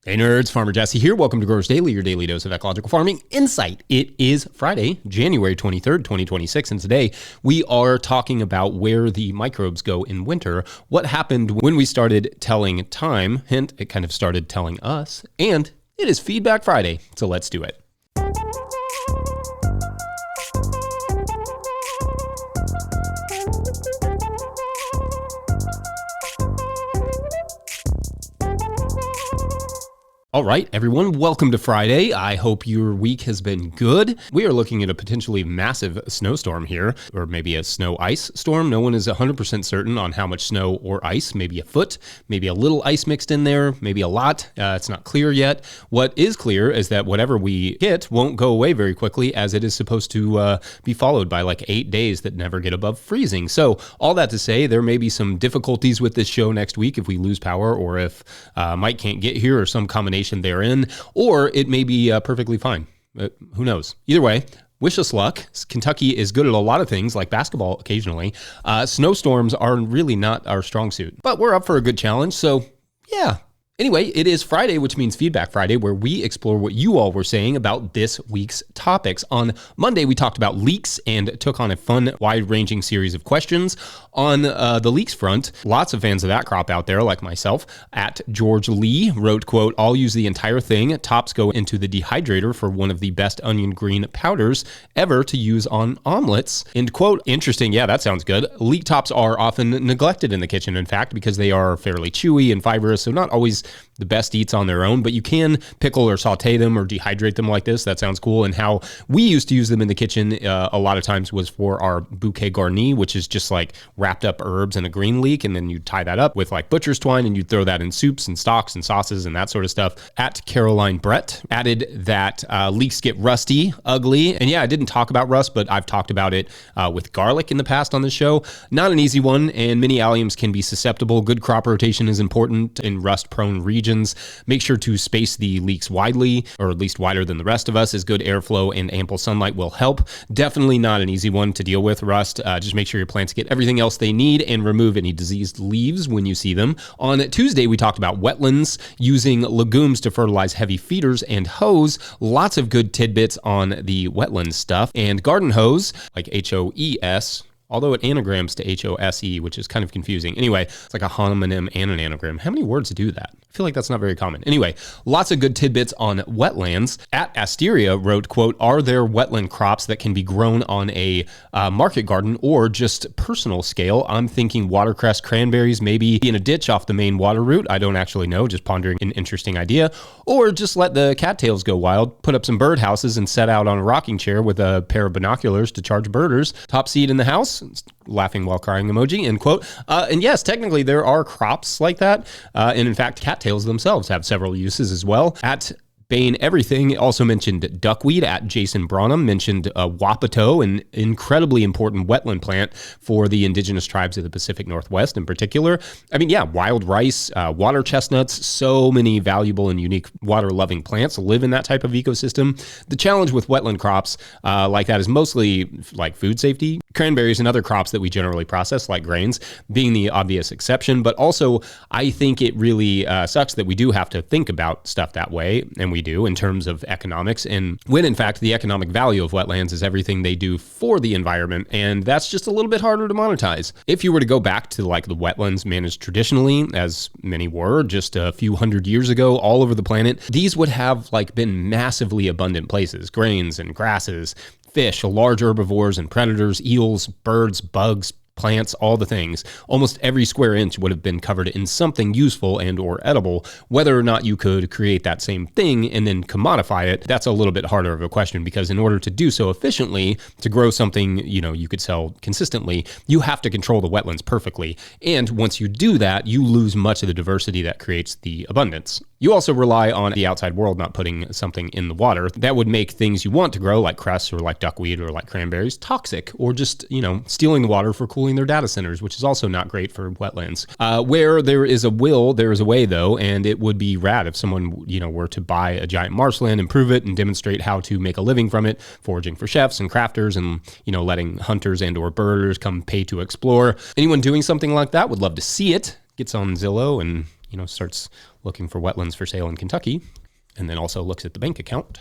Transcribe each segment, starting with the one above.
Hey nerds, Farmer Jesse here. Welcome to Growers Daily, your daily dose of ecological farming insight. It is Friday, January 23rd, 2026, and today we are talking about where the microbes go in winter, what happened when we started telling time, hint, it kind of started telling us, and it is Feedback Friday, so let's do it. All right, everyone, welcome to Friday. I hope your week has been good. We are looking at a potentially massive snowstorm here, or maybe a snow ice storm. No one is 100% certain on how much snow or ice, maybe a foot, maybe a little ice mixed in there, maybe a lot. It's not clear yet. What is clear is that whatever we get won't go away very quickly, as it is supposed to be followed by like 8 days that never get above freezing. So all that to say, there may be some difficulties with this show next week if we lose power, or if Mike can't get here, or some combination therein, or it may be perfectly fine. Who knows? Either way, wish us luck. Kentucky is good at a lot of things, like basketball occasionally. Snowstorms are really not our strong suit, but we're up for a good challenge, so yeah. Anyway, it is Friday, which means Feedback Friday, where we explore what you all were saying about this week's topics. On Monday, we talked about leeks and took on a fun, wide-ranging series of questions. On the leeks front, lots of fans of that crop out there, like myself. At George Lee wrote, quote, "I'll use the entire thing. Tops go into the dehydrator for one of the best onion green powders ever to use on omelets." End quote. Interesting. Yeah, that sounds good. Leek tops are often neglected in the kitchen, in fact, because they are fairly chewy and fibrous, so not always the best eats on their own, but you can pickle or saute them or dehydrate them like this. That sounds cool. And how we used to use them in the kitchen a lot of times was for our bouquet garni, which is just like wrapped up herbs and a green leek, and then you tie that up with like butcher's twine, and you throw that in soups and stocks and sauces and that sort of stuff. At Caroline Brett added that leeks get rusty, ugly, and yeah, I didn't talk about rust, but I've talked about it with garlic in the past on the show. Not an easy one, and many alliums can be susceptible. Good crop rotation is important in rust-prone regions. Make sure to space the leeks widely, or at least wider than the rest of us, as good airflow and ample sunlight will help. Definitely not an easy one to deal with, rust. Just make sure your plants get everything else they need and remove any diseased leaves when you see them. On Tuesday, we talked about wetlands, using legumes to fertilize heavy feeders and hose. Lots of good tidbits on the wetland stuff. And garden hose, like HOES, although it anagrams to HOSE, which is kind of confusing. Anyway, it's like a homonym and an anagram. How many words do that? I feel like that's not very common. Anyway, lots of good tidbits on wetlands. At Asteria wrote, quote, "Are there wetland crops that can be grown on a market garden or just personal scale? I'm thinking watercress, cranberries, maybe in a ditch off the main water route. I don't actually know, just pondering an interesting idea. Or just let the cattails go wild, put up some bird houses and set out on a rocking chair with a pair of binoculars to charge birders. Top seed in the house." Laughing while crying emoji, end quote. And yes, technically there are crops like that. And in fact, cattails themselves have several uses as well. At Bane Everything also mentioned duckweed. At Jason Branham mentioned wapato, an incredibly important wetland plant for the indigenous tribes of the Pacific Northwest in particular. I mean, yeah, wild rice, water chestnuts, so many valuable and unique water-loving plants live in that type of ecosystem. The challenge with wetland crops like that is mostly like food safety. Cranberries and other crops that we generally process, like grains, being the obvious exception. But also, I think it really sucks that we do have to think about stuff that way, and we do in terms of economics, and when in fact the economic value of wetlands is everything they do for the environment, and that's just a little bit harder to monetize. If you were to go back to like the wetlands managed traditionally, as many were just a few hundred years ago all over the planet, these would have like been massively abundant places, grains and grasses, fish, large herbivores and predators, eels, birds, bugs, plants, all the things. Almost every square inch would have been covered in something useful and or edible. Whether or not you could create that same thing and then commodify it, that's a little bit harder of a question, because in order to do so efficiently, to grow something, you could sell consistently, you have to control the wetlands perfectly. And once you do that, you lose much of the diversity that creates the abundance. You also rely on the outside world not putting something in the water that would make things you want to grow, like cress or like duckweed or like cranberries, toxic, or just, stealing the water for cooling their data centers, which is also not great for wetlands. Where there is a will, there is a way, though, and it would be rad if someone, were to buy a giant marshland, improve it, and demonstrate how to make a living from it, foraging for chefs and crafters, and, letting hunters and or birders come pay to explore. Anyone doing something like that would love to see it. Gets on Zillow and starts looking for wetlands for sale in Kentucky, and then also looks at the bank account.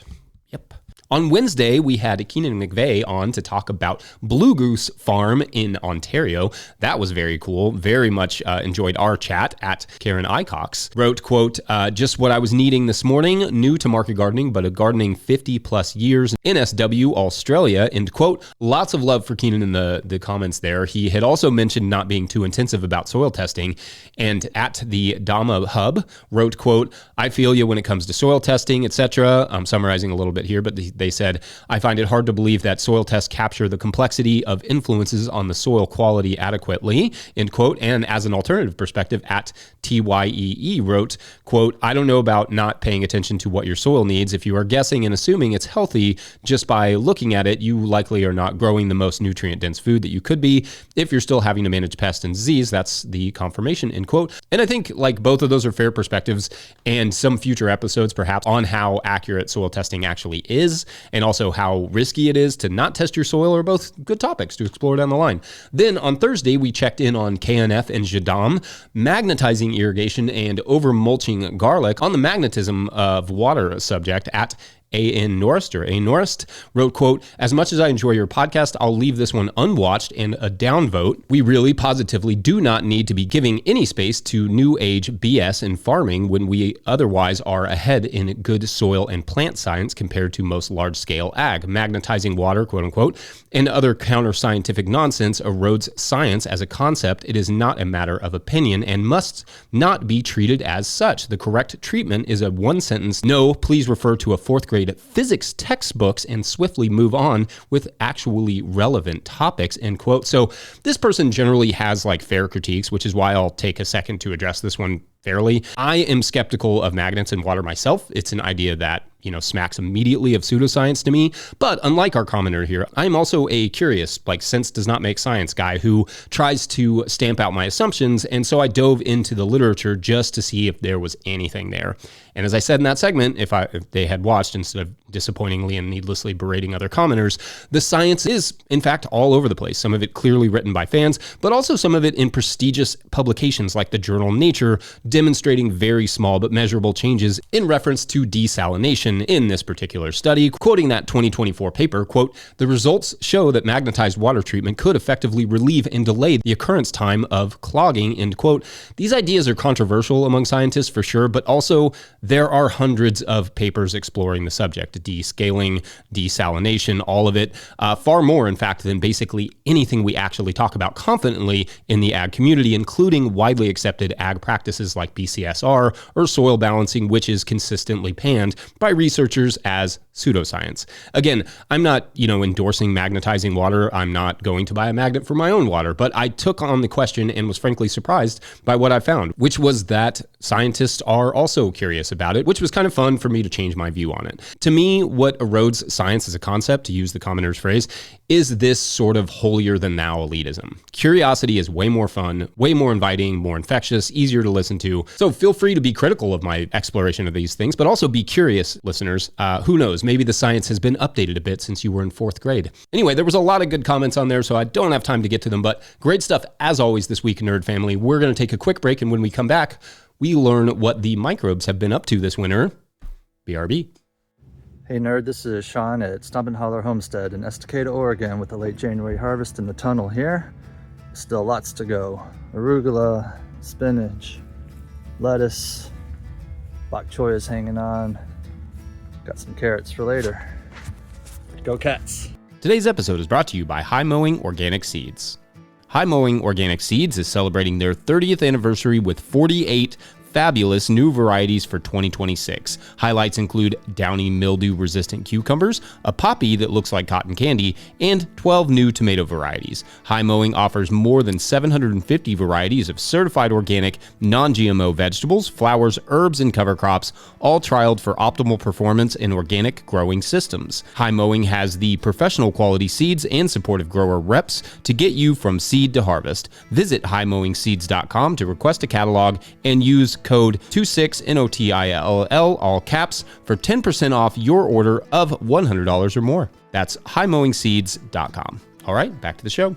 Yep. On Wednesday, we had Keenan McVeigh on to talk about Blue Goose Farm in Ontario. That was very cool. Very much enjoyed our chat. At Karen Icox wrote, quote, just what I was needing this morning, new to market gardening, but a gardening 50 plus years in NSW, Australia, end quote. Lots of love for Keenan in the comments there. He had also mentioned not being too intensive about soil testing. And at the Dama Hub wrote, quote, I feel you when it comes to soil testing, etc. I'm summarizing a little bit here, but they said, I find it hard to believe that soil tests capture the complexity of influences on the soil quality adequately, end quote. And as an alternative perspective, at TYEE wrote, quote, I don't know about not paying attention to what your soil needs. If you are guessing and assuming it's healthy just by looking at it, you likely are not growing the most nutrient-dense food that you could be. If you're still having to manage pest and disease, that's the confirmation, end quote. And I think like both of those are fair perspectives, and some future episodes perhaps on how accurate soil testing actually is, and also how risky it is to not test your soil are both good topics to explore down the line. Then on Thursday, we checked in on KNF and Jadam, magnetizing irrigation and over mulching garlic. On the magnetism of water subject, at A.N. Norrist or A. Norrist wrote, quote, as much as I enjoy your podcast, I'll leave this one unwatched and a downvote. We really positively do not need to be giving any space to new age BS in farming when we otherwise are ahead in good soil and plant science compared to most large scale ag. Magnetizing water, quote unquote, and other counter scientific nonsense erodes science as a concept. It is not a matter of opinion and must not be treated as such. The correct treatment is a one sentence, no, please refer to a fourth grade physics textbooks and swiftly move on with actually relevant topics, end quote. So this person generally has like fair critiques, which is why I'll take a second to address this one fairly. I am skeptical of magnets in water myself. It's an idea that, smacks immediately of pseudoscience to me. But unlike our commenter here, I'm also a curious, like sense does not make science guy who tries to stamp out my assumptions. And so I dove into the literature just to see if there was anything there. And as I said in that segment, if they had watched instead of disappointingly and needlessly berating other commenters, the science is, in fact, all over the place. Some of it clearly written by fans, but also some of it in prestigious publications like the journal Nature, demonstrating very small but measurable changes in reference to desalination in this particular study. Quoting that 2024 paper, quote, the results show that magnetized water treatment could effectively relieve and delay the occurrence time of clogging, end quote. These ideas are controversial among scientists for sure, but also there are hundreds of papers exploring the subject, descaling, desalination, all of it, far more, in fact, than basically anything we actually talk about confidently in the ag community, including widely accepted ag practices like BCSR or soil balancing, which is consistently panned by researchers as pseudoscience. Again, I'm not, endorsing magnetizing water. I'm not going to buy a magnet for my own water, but I took on the question and was frankly surprised by what I found, which was that scientists are also curious about it, which was kind of fun for me to change my view on it. To me, what erodes science as a concept, to use the commenter's phrase, is this sort of holier than thou elitism. Curiosity is way more fun, way more inviting, more infectious, easier to listen to. So feel free to be critical of my exploration of these things, but also be curious, listeners. Who knows? Maybe the science has been updated a bit since you were in fourth grade. Anyway, there was a lot of good comments on there, so I don't have time to get to them, but great stuff as always this week, Nerd Family. We're going to take a quick break, and when we come back, we learn what the microbes have been up to this winter. BRB. Hey nerd, this is Sean at Stump and Holler Homestead in Estacada, Oregon with the late January harvest in the tunnel here. Still lots to go. Arugula, spinach, lettuce, bok choy is hanging on. Got some carrots for later. Go Cats. Today's episode is brought to you by High Mowing Organic Seeds. High Mowing Organic Seeds is celebrating their 30th anniversary with 48 fabulous new varieties for 2026. Highlights include downy mildew-resistant cucumbers, a poppy that looks like cotton candy, and 12 new tomato varieties. High Mowing offers more than 750 varieties of certified organic, non-GMO vegetables, flowers, herbs, and cover crops, all trialed for optimal performance in organic growing systems. High Mowing has the professional quality seeds and supportive grower reps to get you from seed to harvest. Visit highmowingseeds.com to request a catalog and use code 26NOTILL, all caps, for 10% off your order of $100 or more. That's highmowingseeds.com. All right, back to the show.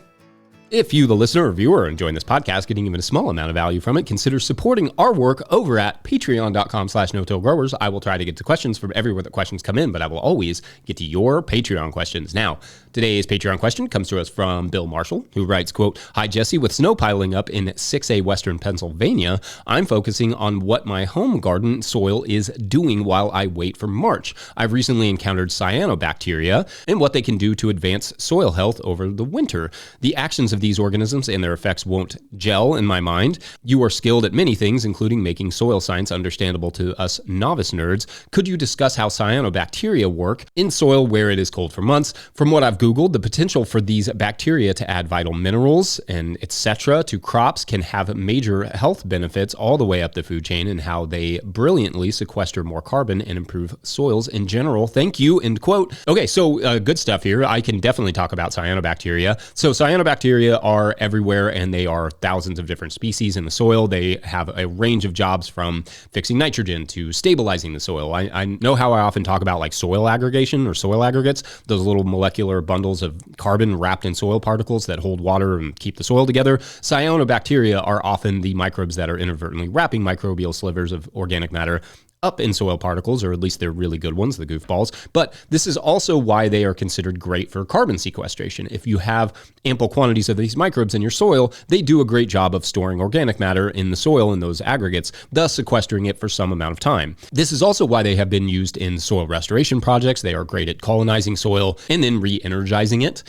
If you, the listener or viewer, are enjoying this podcast, getting even a small amount of value from it, consider supporting our work over at patreon.com/no-till-growers. I will try to get to questions from everywhere that questions come in, but I will always get to your Patreon questions. Now, today's Patreon question comes to us from Bill Marshall, who writes, quote, "Hi, Jesse. With snow piling up in 6A Western Pennsylvania, I'm focusing on what my home garden soil is doing while I wait for March. I've recently encountered cyanobacteria and what they can do to advance soil health over the winter. The actions of these organisms and their effects won't gel in my mind. You are skilled at many things, including making soil science understandable to us novice nerds. Could you discuss how cyanobacteria work in soil where it is cold for months? From what I've Googled, the potential for these bacteria to add vital minerals and etc. to crops can have major health benefits all the way up the food chain, and how they brilliantly sequester more carbon and improve soils in general. Thank you," end quote. Okay, so good stuff here. I can definitely talk about cyanobacteria. So cyanobacteria are everywhere, and they are thousands of different species in the soil. They have a range of jobs, from fixing nitrogen to stabilizing the soil. I know how I often talk about like soil aggregation or soil aggregates, those little molecular bundles of carbon wrapped in soil particles that hold water and keep the soil together. Cyanobacteria are often the microbes that are inadvertently wrapping microbial slivers of organic matter up in soil particles, or at least they're really good ones, the goofballs. But this is also why they are considered great for carbon sequestration. If you have ample quantities of these microbes in your soil, they do a great job of storing organic matter in the soil in those aggregates, thus sequestering it for some amount of time. This is also why they have been used in soil restoration projects. They are great at colonizing soil and then re-energizing it.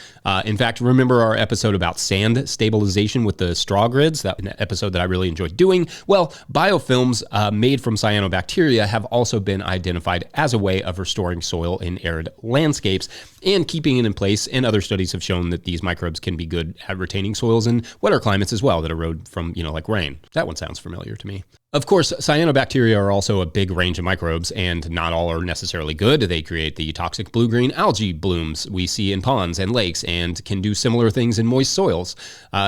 In fact, remember our episode about sand stabilization with the straw grids, that an episode that I really enjoyed doing? Well, biofilms made from cyanobacteria have also been identified as a way of restoring soil in arid landscapes and keeping it in place, and other studies have shown that these microbes can be good at retaining soils in wetter climates as well that erode from, like rain. That one sounds familiar to me. Of course, cyanobacteria are also a big range of microbes, and not all are necessarily good. They create the toxic blue-green algae blooms we see in ponds and lakes, and can do similar things in moist soils.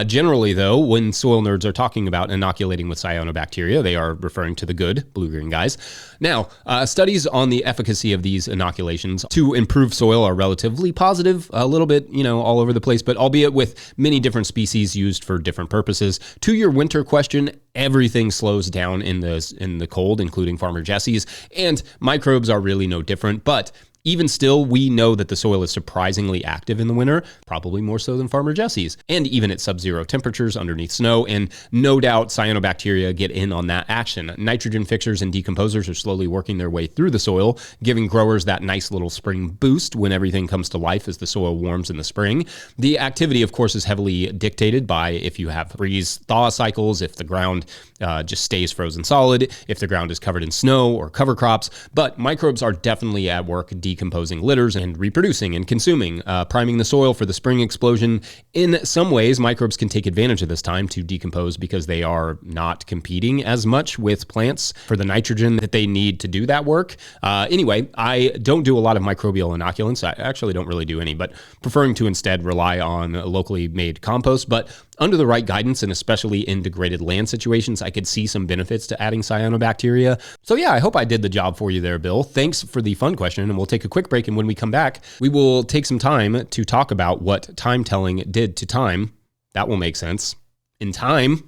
Generally, though, when soil nerds are talking about inoculating with cyanobacteria, they are referring to the good blue-green guys. Now, studies on the efficacy of these inoculations to improve soil are relatively positive, a little bit, all over the place, but albeit with many different species used for different purposes. To your winter question, everything slows down in the cold, including Farmer Jesse's, and microbes are really no different. But even still, we know that the soil is surprisingly active in the winter, probably more so than Farmer Jesse's, and even at sub-zero temperatures underneath snow, and no doubt cyanobacteria get in on that action. Nitrogen fixers and decomposers are slowly working their way through the soil, giving growers that nice little spring boost when everything comes to life as the soil warms in the spring. The activity, of course, is heavily dictated by if you have freeze-thaw cycles, if the ground just stays frozen solid, if the ground is covered in snow or cover crops, but microbes are definitely at work decomposing litters and reproducing and consuming, priming the soil for the spring explosion. In some ways, microbes can take advantage of this time to decompose because they are not competing as much with plants for the nitrogen that they need to do that work. Anyway, I don't do a lot of microbial inoculants. I actually don't really do any, but preferring to instead rely on locally made compost. But under the right guidance, and especially in degraded land situations, I could see some benefits to adding cyanobacteria. So yeah, I hope I did the job for you there, Bill. Thanks for the fun question, and we'll take a quick break, and when we come back, we will take some time to talk about what time telling did to time. That will make sense. In time.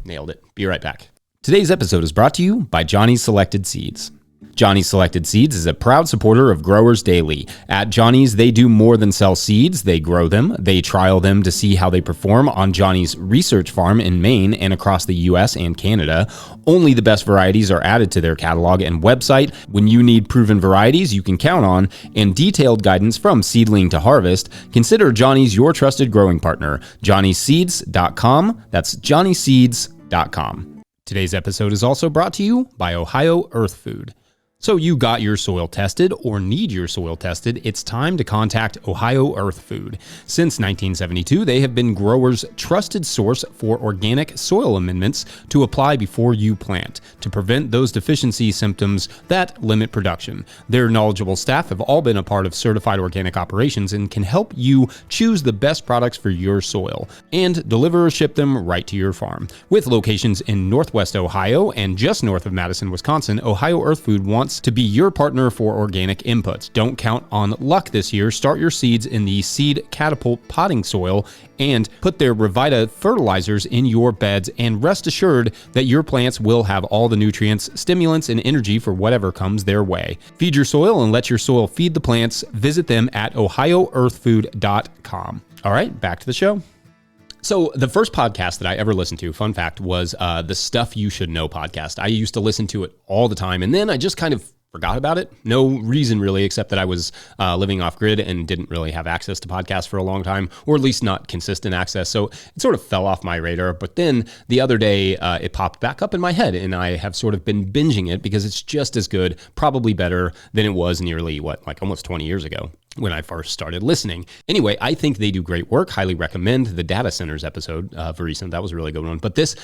Nailed it. Be right back. Today's episode is brought to you by Johnny's Selected Seeds. Johnny's Selected Seeds is a proud supporter of Growers Daily. At Johnny's, they do more than sell seeds. They grow them. They trial them to see how they perform on Johnny's research farm in Maine and across the U.S. and Canada. Only the best varieties are added to their catalog and website. When you need proven varieties you can count on and detailed guidance from seedling to harvest, consider Johnny's your trusted growing partner. JohnnySeeds.com. That's JohnnySeeds.com. Today's episode is also brought to you by Ohio Earth Food. So you got your soil tested or need your soil tested, it's time to contact Ohio Earth Food. Since 1972, they have been growers' trusted source for organic soil amendments to apply before you plant to prevent those deficiency symptoms that limit production. Their knowledgeable staff have all been a part of certified organic operations and can help you choose the best products for your soil and deliver or ship them right to your farm. With locations in Northwest Ohio and just north of Madison, Wisconsin, Ohio Earth Food wants Nutrients to be your partner for organic inputs. Don't count on luck this year. Start your seeds in the Seed Catapult potting soil and put their Revita fertilizers in your beds, and rest assured that your plants will have all the nutrients, stimulants, and energy for whatever comes their way. Feed your soil and let your soil feed the plants. Visit them at ohioearthfood.com. All right, back to the show. So the first podcast that I ever listened to, fun fact, was the Stuff You Should Know podcast. I used to listen to it all the time, and then I just kind of forgot about it. No reason really, except that I was living off grid and didn't really have access to podcasts for a long time, or at least not consistent access. So it sort of fell off my radar. But then the other day, it popped back up in my head, and I have sort of been binging it because it's just as good, probably better than it was nearly, almost 20 years ago when I first started listening. Anyway, I think they do great work. Highly recommend the data centers episode of recent. That was a really good one. But this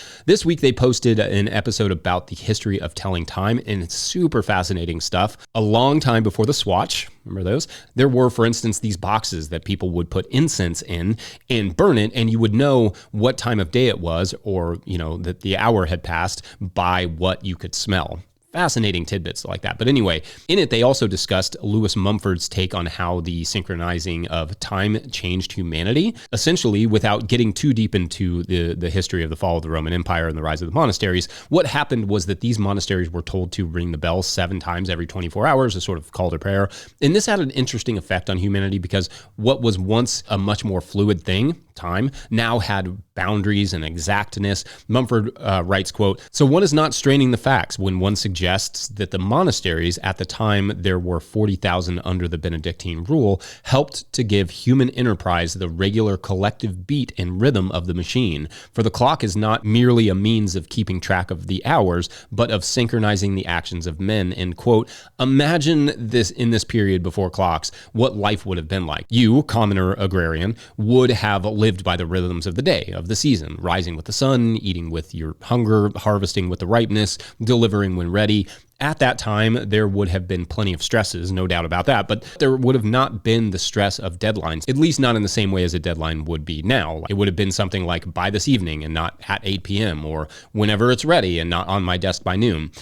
week they posted an episode about the history of telling time, and it's super fascinating stuff. A long time before the Swatch, remember those? There were, for instance, these boxes that people would put incense in and burn it, and you would know what time of day it was, or, that the hour had passed by what you could smell. Fascinating tidbits like that. But anyway, in it, they also discussed Lewis Mumford's take on how the synchronizing of time changed humanity. Essentially, without getting too deep into the history of the fall of the Roman Empire and the rise of the monasteries, what happened was that these monasteries were told to ring the bell 7 times every 24 hours, a sort of call to prayer. And this had an interesting effect on humanity because what was once a much more fluid thing, time, now had boundaries and exactness. Mumford writes, quote, "So one is not straining the facts when one suggests that the monasteries at the time there were 40,000 under the Benedictine rule helped to give human enterprise the regular collective beat and rhythm of the machine. For the clock is not merely a means of keeping track of the hours, but of synchronizing the actions of men." End quote. Imagine this in this period before clocks, what life would have been like. You, commoner agrarian, would have lived by the rhythms of the day, of the season, rising with the sun, eating with your hunger, harvesting with the ripeness, delivering when ready. At that time, there would have been plenty of stresses, no doubt about that, but there would have not been the stress of deadlines, at least not in the same way as a deadline would be now. It would have been something like by this evening and not at 8 p.m. or whenever it's ready and not on my desk by noon.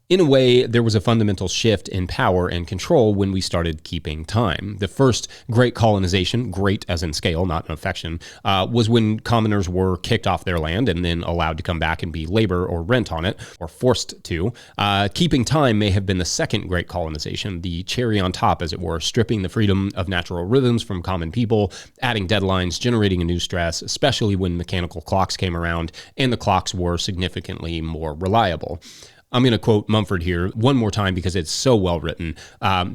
In a way, there was a fundamental shift in power and control when we started keeping time. The first great colonization, great as in scale, not in affection, was when commoners were kicked off their land and then allowed to come back and be labor or rent on it, or forced to. Keeping time may have been the second great colonization, the cherry on top, as it were, stripping the freedom of natural rhythms from common people, adding deadlines, generating a new stress, especially when mechanical clocks came around and the clocks were significantly more reliable. I'm going to quote Mumford here one more time because it's so well written.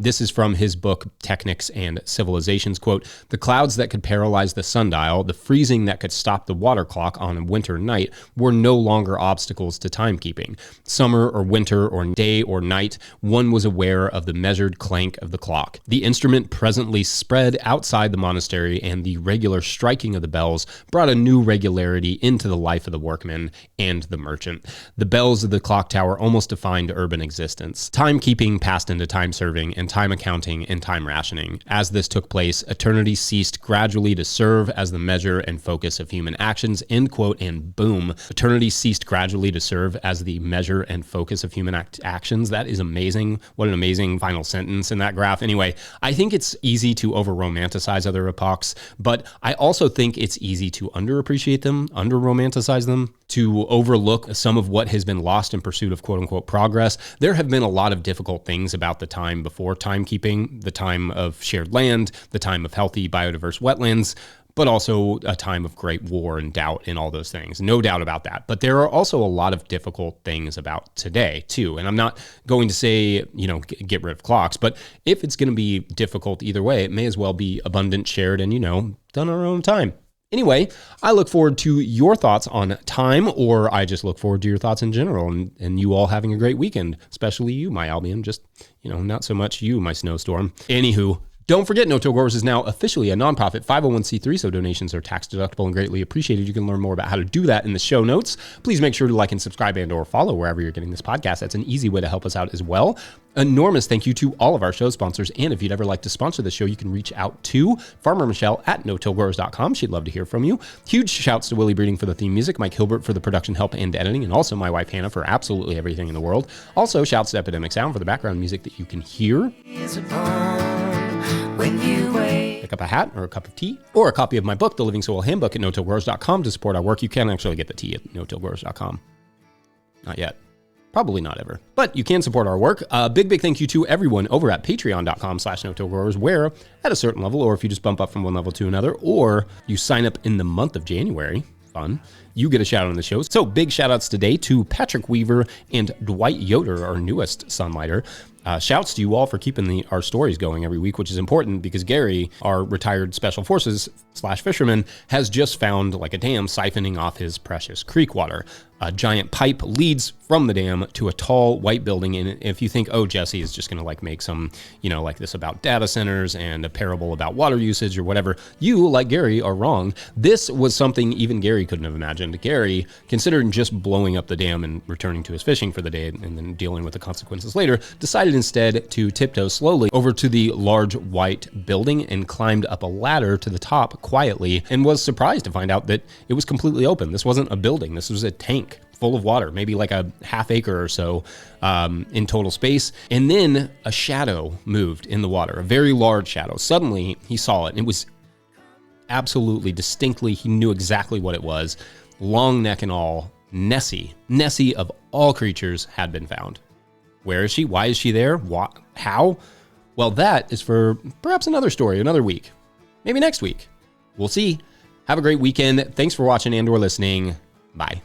This is from his book, Technics and Civilizations. Quote, "The clouds that could paralyze the sundial, the freezing that could stop the water clock on a winter night were no longer obstacles to timekeeping. Summer or winter or day or night, one was aware of the measured clank of the clock. The instrument presently spread outside the monastery, and the regular striking of the bells brought a new regularity into the life of the workman and the merchant. The bells of the clock tower almost defined urban existence. Timekeeping passed into time serving and time accounting and time rationing. As this took place, eternity ceased gradually to serve as the measure and focus of human actions." End quote, and boom. Eternity ceased gradually to serve as the measure and focus of human actions. That is amazing. What an amazing final sentence in that graph. Anyway, I think it's easy to over-romanticize other epochs, but I also think it's easy to underappreciate them, under-romanticize them, to overlook some of what has been lost in pursuit of quote-unquote progress. There have been a lot of difficult things about the time before timekeeping, the time of shared land, the time of healthy biodiverse wetlands, but also a time of great war and doubt and all those things. No doubt about that. But there are also a lot of difficult things about today too. And I'm not going to say, get rid of clocks, but if it's going to be difficult either way, it may as well be abundant, shared, and, done our own time. Anyway, I look forward to your thoughts on time, or I just look forward to your thoughts in general, and you all having a great weekend, especially you, my Albion, just, not so much you, my snowstorm. Anywho, don't forget, No Till Growers is now officially a nonprofit 501c3, so donations are tax deductible and greatly appreciated. You can learn more about how to do that in the show notes. Please make sure to like and subscribe and or follow wherever you're getting this podcast. That's an easy way to help us out as well. Enormous thank you to all of our show sponsors. And if you'd ever like to sponsor the show, you can reach out to Farmer Michelle at no-till-growers.com. She'd love to hear from you. Huge shouts to Willie Breeding for the theme music, Mike Hilbert for the production help and editing, and also my wife Hannah for absolutely everything in the world. Also, shouts to Epidemic Sound for the background music that you can hear. Pick up a hat or a cup of tea or a copy of my book, The Living Soil Handbook, at no-till-growers.com to support our work. You can actually get the tea at no-till-growers.com. Not yet. Probably not ever, but you can support our work. Big thank you to everyone over at patreon.com/no-till-growers, where at a certain level, or if you just bump up from one level to another, or you sign up in the month of January, fun, you get a shout out on the show. So big shout outs today to Patrick Weaver and Dwight Yoder, our newest sunlighter. Shouts to you all for keeping our stories going every week, which is important because Gary, our retired special forces / fisherman, has just found like a dam siphoning off his precious creek water. A giant pipe leads from the dam to a tall white building. And if you think, oh, Jesse is just going to like make some, like this about data centers and a parable about water usage or whatever, you, like Gary, are wrong. This was something even Gary couldn't have imagined. Gary, considering just blowing up the dam and returning to his fishing for the day and then dealing with the consequences later, decided instead to tiptoe slowly over to the large white building and climbed up a ladder to the top quietly, and was surprised to find out that it was completely open. This wasn't a building. This was a tank full of water, maybe like a half acre or so in total space. And then a shadow moved in the water, a very large shadow. Suddenly he saw it, and it was absolutely distinctly, he knew exactly what it was. Long neck and all, Nessie of all creatures had been found. Where is she? Why is she there? What? How? Well, that is for perhaps another story, another week. Maybe next week. We'll see. Have a great weekend. Thanks for watching and/or listening. Bye.